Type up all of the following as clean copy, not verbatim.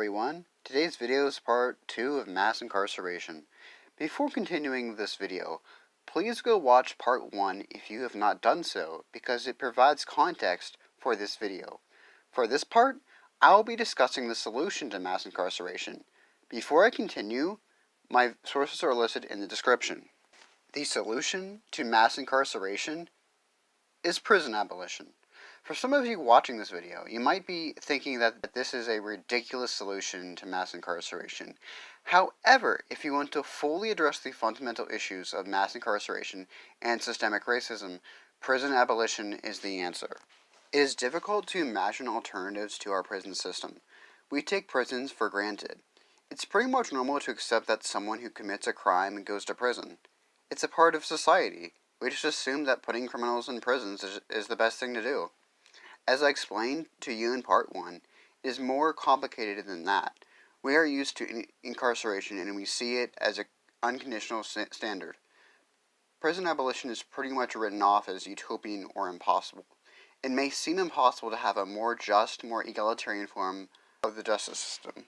everyone. Today's video is part 2 of mass incarceration. Before continuing this video, please go watch part 1 if you have not done so, because it provides context for this video. For this part, I will be discussing the solution to mass incarceration. Before I continue, my sources are listed in the description. The solution to mass incarceration is prison abolition. For some of you watching this video, you might be thinking that this is a ridiculous solution to mass incarceration. However, if you want to fully address the fundamental issues of mass incarceration and systemic racism, prison abolition is the answer. It is difficult to imagine alternatives to our prison system. We take prisons for granted. It's pretty much normal to accept that someone who commits a crime goes to prison. It's a part of society. We just assume that putting criminals in prisons is the best thing to do. As I explained to you in part 1, it is more complicated than that. We are used to incarceration and we see it as an unconditional standard. Prison abolition is pretty much written off as utopian or impossible. It may seem impossible to have a more just, more egalitarian form of the justice system.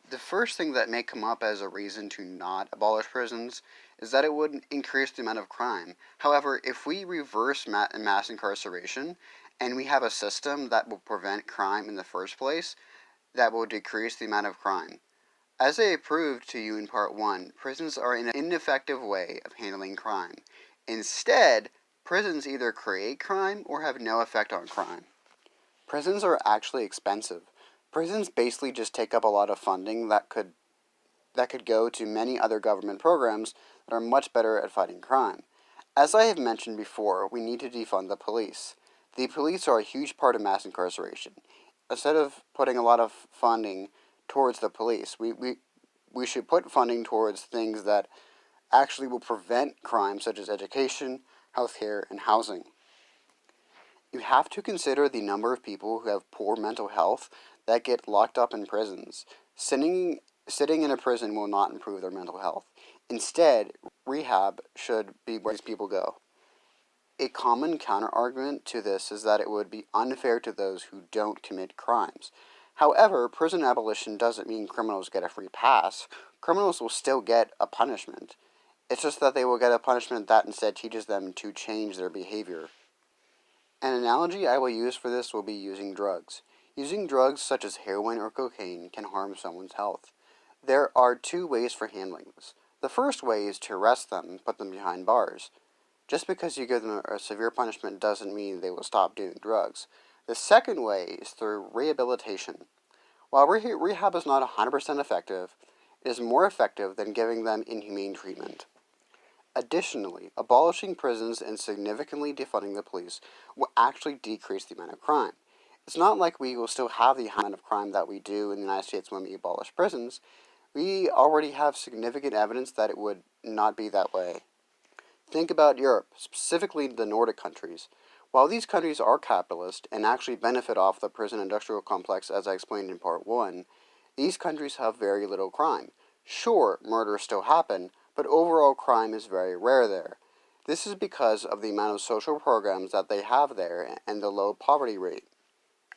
The first thing that may come up as a reason to not abolish prisons is that it would increase the amount of crime. However, if we reverse mass incarceration, and we have a system that will prevent crime in the first place, that will decrease the amount of crime. As I proved to you in part 1, prisons are an ineffective way of handling crime. Instead, prisons either create crime or have no effect on crime. Prisons are actually expensive. Prisons basically just take up a lot of funding that could go to many other government programs that are much better at fighting crime. As I have mentioned before, we need to defund the police. The police are a huge part of mass incarceration. Instead of putting a lot of funding towards the police, we should put funding towards things that actually will prevent crime, such as education, healthcare, and housing. You have to consider the number of people who have poor mental health that get locked up in prisons. Sitting in a prison will not improve their mental health. Instead, rehab should be where these people go. A common counter-argument to this is that it would be unfair to those who don't commit crimes. However, prison abolition doesn't mean criminals get a free pass. Criminals will still get a punishment. It's just that they will get a punishment that instead teaches them to change their behavior. An analogy I will use for this will be using drugs. Using drugs such as heroin or cocaine can harm someone's health. There are 2 ways for handling this. The first way is to arrest them and put them behind bars. Just because you give them a severe punishment doesn't mean they will stop doing drugs. The second way is through rehabilitation. While rehab is not 100% effective, it is more effective than giving them inhumane treatment. Additionally, abolishing prisons and significantly defunding the police will actually decrease the amount of crime. It's not like we will still have the amount of crime that we do in the United States when we abolish prisons. We already have significant evidence that it would not be that way. Think about Europe, specifically the Nordic countries. While these countries are capitalist and actually benefit off the prison industrial complex as I explained in part 1, these countries have very little crime. Sure, murders still happen, but overall crime is very rare there. This is because of the amount of social programs that they have there and the low poverty rate.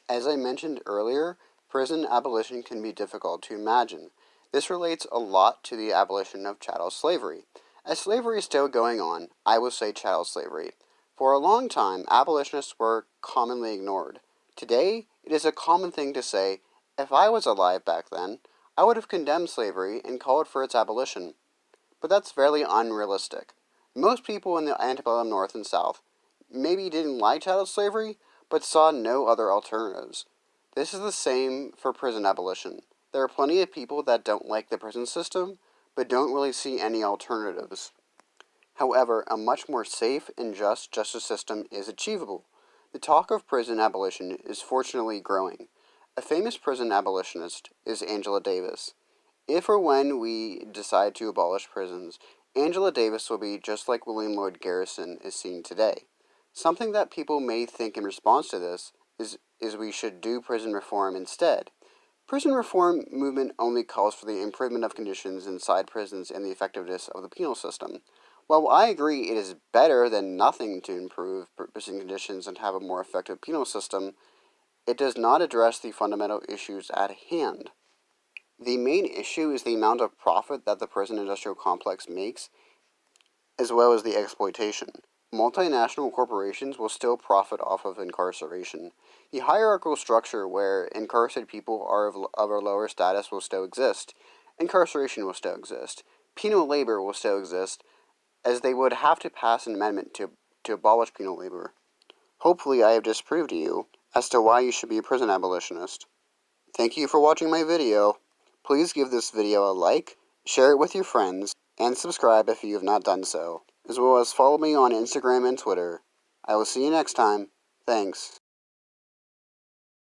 As I mentioned earlier, prison abolition can be difficult to imagine. This relates a lot to the abolition of chattel slavery. As slavery is still going on, I will say chattel slavery. For a long time, abolitionists were commonly ignored. Today, it is a common thing to say, if I was alive back then, I would have condemned slavery and called for its abolition. But that's fairly unrealistic. Most people in the antebellum North and South maybe didn't like chattel slavery, but saw no other alternatives. This is the same for prison abolition. There are plenty of people that don't like the prison system, but don't really see any alternatives. However, a much more safe and just justice system is achievable. The talk of prison abolition is fortunately growing. A famous prison abolitionist is Angela Davis. If or when we decide to abolish prisons, Angela Davis will be just like William Lloyd Garrison is seen today. Something that people may think in response to this is we should do prison reform instead. Prison reform movement only calls for the improvement of conditions inside prisons and the effectiveness of the penal system. While I agree it is better than nothing to improve prison conditions and have a more effective penal system, it does not address the fundamental issues at hand. The main issue is the amount of profit that the prison industrial complex makes, as well as the exploitation. Multinational corporations will still profit off of incarceration. The hierarchical structure where incarcerated people are of a lower status will still exist. Incarceration will still exist. Penal labor will still exist, as they would have to pass an amendment to abolish penal labor. Hopefully I have disproved to you as to why you should be a prison abolitionist. Thank you for watching my video. Please give this video a like, share it with your friends, and subscribe if you have not done so, as well as follow me on Instagram and Twitter. I will see you next time. Thanks.